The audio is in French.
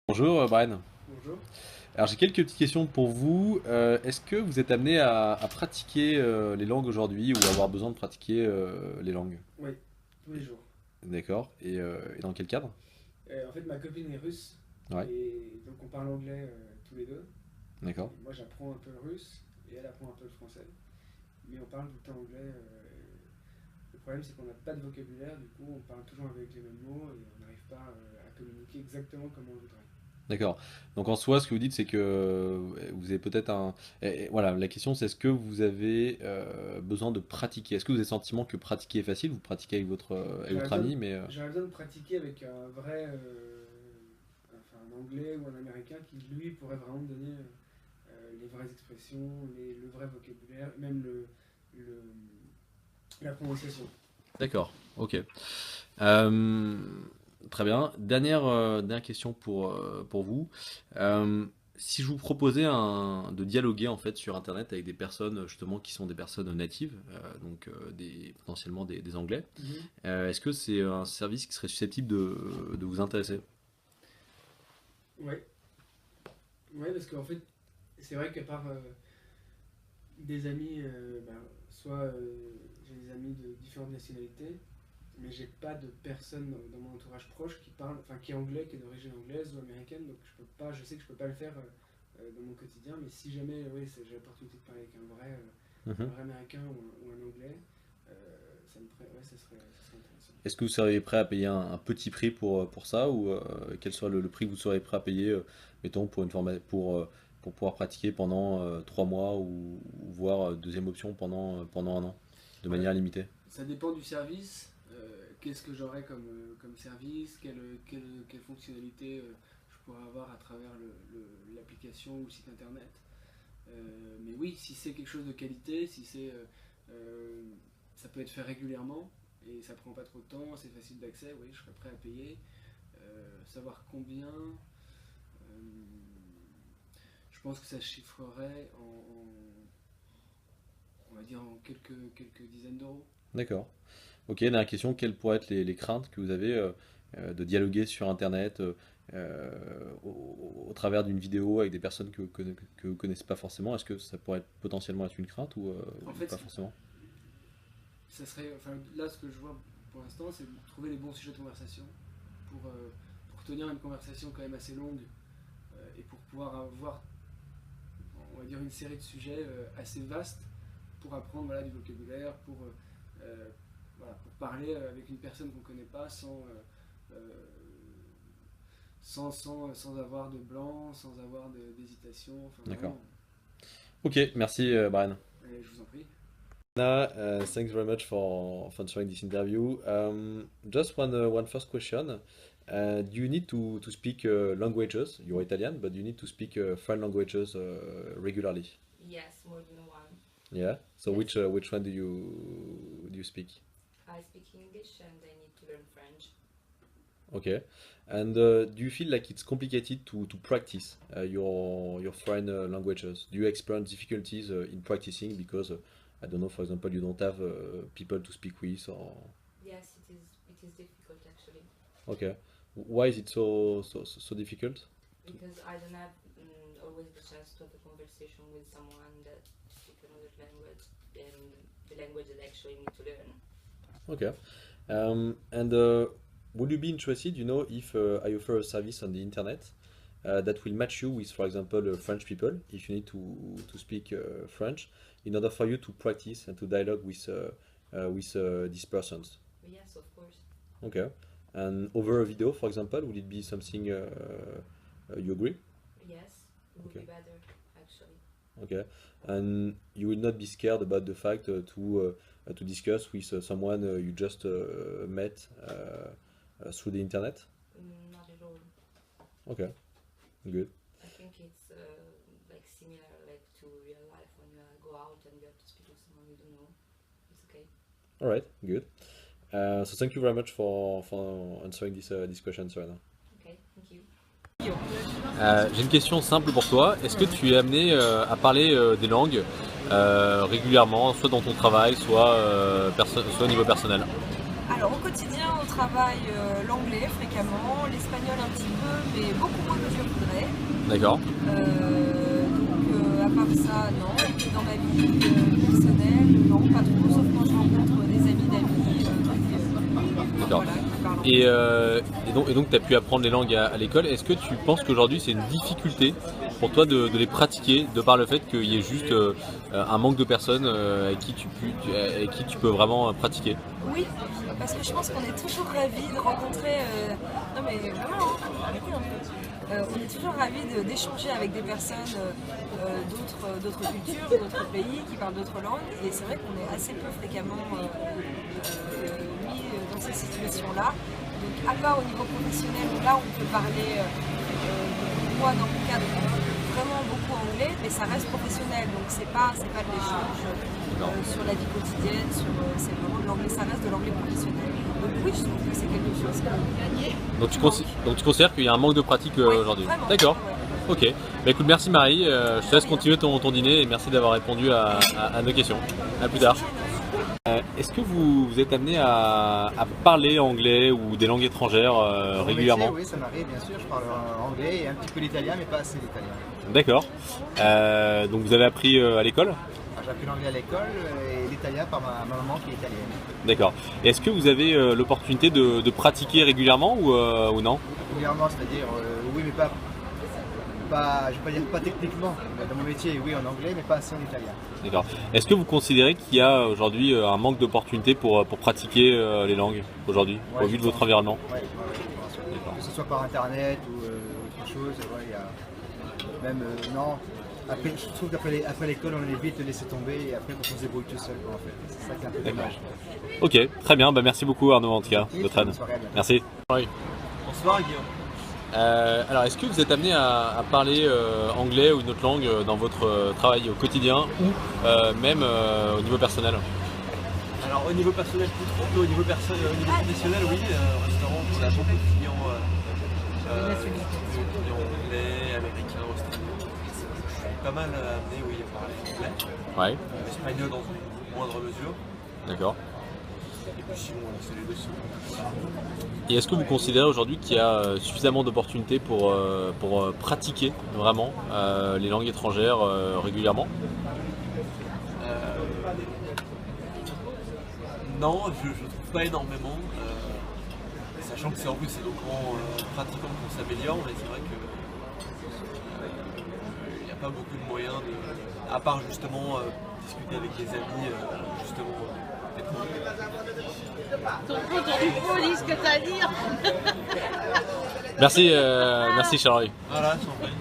Bonjour Brian. Bonjour. Alors j'ai quelques petites questions pour vous. Est-ce que vous êtes amené à pratiquer les langues aujourd'hui ou avoir besoin de pratiquer les langues? Oui, tous les jours. D'accord. Et dans quel cadre? En fait, ma copine est russe Ouais, et donc on parle anglais tous les deux. d'accord. Et moi, j'apprends un peu le russe et elle apprend un peu le français. Mais on parle tout le temps anglais. Le problème, c'est qu'on n'a pas de vocabulaire, du coup, on parle toujours avec les mêmes mots et on n'arrive pas à communiquer exactement comme on le voudrait. D'accord. Donc en soi, ce que vous dites, c'est que vous avez peut-être un... voilà, la question c'est est-ce que vous avez besoin de pratiquer? Est-ce que vous avez le sentiment que pratiquer est facile? Vous pratiquez avec J'aurais votre besoin, ami, mais... j'aurais besoin de pratiquer avec un vrai, enfin un anglais ou un américain qui lui pourrait vraiment me donner les vraies expressions, le vrai vocabulaire, même le, la prononciation. D'accord, ok. Euh, Très bien. Dernière question pour vous. Euh, Si je vous proposais de dialoguer en fait sur Internet avec des personnes justement qui sont des personnes natives, potentiellement des Anglais, Mhm. est-ce que c'est un service qui serait susceptible de vous intéresser? Ouais, ouais, parce qu'en fait, c'est vrai qu'à part des amis, soit j'ai des amis de différentes nationalités, mais j'ai pas de personne dans mon entourage proche qui parle, enfin qui est anglais, qui est d'origine anglaise ou américaine, donc je peux pas, je sais que je peux pas le faire dans mon quotidien, mais si jamais, oui, j'ai l'opportunité de parler avec un Mhm. vrai américain ou un anglais, ça me ferait, ouais, ça serait intéressant. Est-ce que vous seriez prêt à payer un petit prix pour ça ou quel soit le prix que vous seriez prêt à payer, mettons, pour pouvoir pratiquer pendant 3 mois ou voire deuxième option pendant un an, de Ouais, manière limitée? ça dépend du service. Qu'est-ce que j'aurai comme service, quelle fonctionnalité je pourrais avoir à travers l'application ou le site internet. Mais oui, si c'est quelque chose de qualité, si c'est, euh, ça peut être fait régulièrement et ça prend pas trop de temps, c'est facile d'accès, oui, je serais prêt à payer. Savoir combien, je pense que ça chiffrerait on va dire en quelques dizaines d'euros. D'accord. Ok, dernière question, quelles pourraient être les craintes que vous avez de dialoguer sur Internet au travers d'une vidéo avec des personnes que vous connaissez pas forcément? Est-ce que ça pourrait potentiellement être une crainte En ou pas fait, forcément? ça serait, enfin, là, ce que je vois pour l'instant, c'est de trouver les bons sujets de conversation pour tenir une conversation quand même assez longue et pour pouvoir avoir, on va dire, une série de sujets assez vastes pour apprendre voilà, du vocabulaire, voilà, pour parler avec une personne qu'on ne connaît pas sans avoir de blanc, sans avoir d'hésitation. Enfin, D'accord. vraiment, Ok, merci Brian. je vous en prie. Anna, thanks very much for answering this interview. Just one first question. Do you need to speak languages? You're Italian, but do you need to speak foreign languages regularly? Yes, more than one. Yeah. So Yes, which one do you speak? I speak English and I need to learn French. Okay. And do you feel like it's complicated to practice your foreign languages? Do you experience difficulties in practicing because I don't know, for example, you don't have people to speak with or Yes, it is. It is difficult actually okay. Why is it so difficult? because I don't have always the chance to have a conversation with someone that speaks another language and the language that I actually need to learn. Okay. And would you be interested, if I offer a service on the internet that will match you with, for example, French people, if you need to speak French, in order for you to practice and to dialogue with these persons? Yes, of course. Okay. And over a video, for example, would it be something you agree? Yes, it would Okay. be better actually. Okay. And you will not be scared about the fact to discuss with someone you just met through the internet? Not at all. Okay, good. I think it's like similar like to real life when you go out and you have to speak with someone you don't know. It's okay. All right, good. So thank you very much for answering this question, Serena. Okay, thank you. J'ai une question simple pour toi. Est-ce que tu es amené à parler des langues régulièrement, soit dans ton travail, soit au niveau personnel? Alors au quotidien, on travaille l'anglais fréquemment, l'espagnol un petit peu, mais beaucoup moins que je voudrais. D'accord. Donc à part ça, non. Et puis dans ma vie personnelle, non, pas trop, sauf quand je rencontre des amis d'amis. D'accord. Voilà, qui parlent Et donc tu as pu apprendre les langues à l'école. Est-ce que tu penses qu'aujourd'hui c'est une difficulté pour toi de les pratiquer, de par le fait qu'il y ait juste un manque de personnes avec qui tu peux vraiment pratiquer? Oui, parce que je pense qu'on est toujours ravis de rencontrer. Non mais vraiment, arrêtez un peu. On est toujours ravis d'échanger avec des personnes d'autres cultures, d'autres pays, qui parlent d'autres langues. Et c'est vrai qu'on est assez peu fréquemment mis dans ces situations-là. Donc à part au niveau professionnel, où là on peut parler, moi dans mon cadre, vraiment beaucoup anglais, mais ça reste professionnel, donc c'est pas de l'échange sur la vie quotidienne, c'est vraiment de l'anglais, ça reste de l'anglais professionnel. Donc oui, je trouve que c'est quelque chose que... Donc tu considères qu'il y a un manque de pratique aujourd'hui? Vraiment. D'accord. Ouais. Ok. Bah, écoute, merci Marie, je te laisse continuer ton dîner et merci d'avoir répondu à nos questions. À plus tard. Est-ce que vous êtes amené à parler anglais ou des langues étrangères régulièrement? Oui, ça m'arrive, bien sûr. Je parle anglais et un petit peu l'italien, mais pas assez l'italien. D'accord. Donc vous avez appris à l'école? J'ai appris l'anglais à l'école et l'italien par ma maman qui est italienne. D'accord. Est-ce que vous avez l'opportunité de pratiquer régulièrement ou non? Régulièrement, c'est-à-dire, oui, mais pas, je vais pas dire pas techniquement. Dans mon métier, oui, en anglais, mais pas assez en italien. D'accord. Est-ce que vous considérez qu'il y a aujourd'hui un manque d'opportunités pour pratiquer les langues aujourd'hui, au vu de votre environnement? Oui, que ce soit par internet ou autre chose, il y a même non. Après, je trouve qu'après l'école, on est vite laissé tomber et après on se débrouille tout seul, en fait. C'est ça qui est un peu dommage. Ok, très bien. Bah, merci beaucoup Arnaud en tout cas, de votre aide. Merci. Bonsoir Guillaume. Alors, est-ce que vous êtes amené à parler anglais ou une autre langue dans votre travail au quotidien ou même au niveau personnel? Alors au niveau personnel, plus trop, mais au niveau professionnel, oui. Au restaurant, on a beaucoup de clients anglais, américains, australiens. Je suis pas mal amené, oui, à parler anglais. Ouais. Espagnol dans une moindre mesure. D'accord. Et puis sinon, c'est les deux secondes. Et est-ce que vous considérez aujourd'hui qu'il y a suffisamment d'opportunités pour pratiquer vraiment les langues étrangères régulièrement? Non, je trouve pas énormément. Sachant que c'est en plus c'est donc en pratiquant qu'on s'améliore, mais c'est vrai que il n'y a pas beaucoup de moyens à part justement discuter avec des amis justement. Ton dis ce que t'as à dire. Merci Charles. Voilà, sans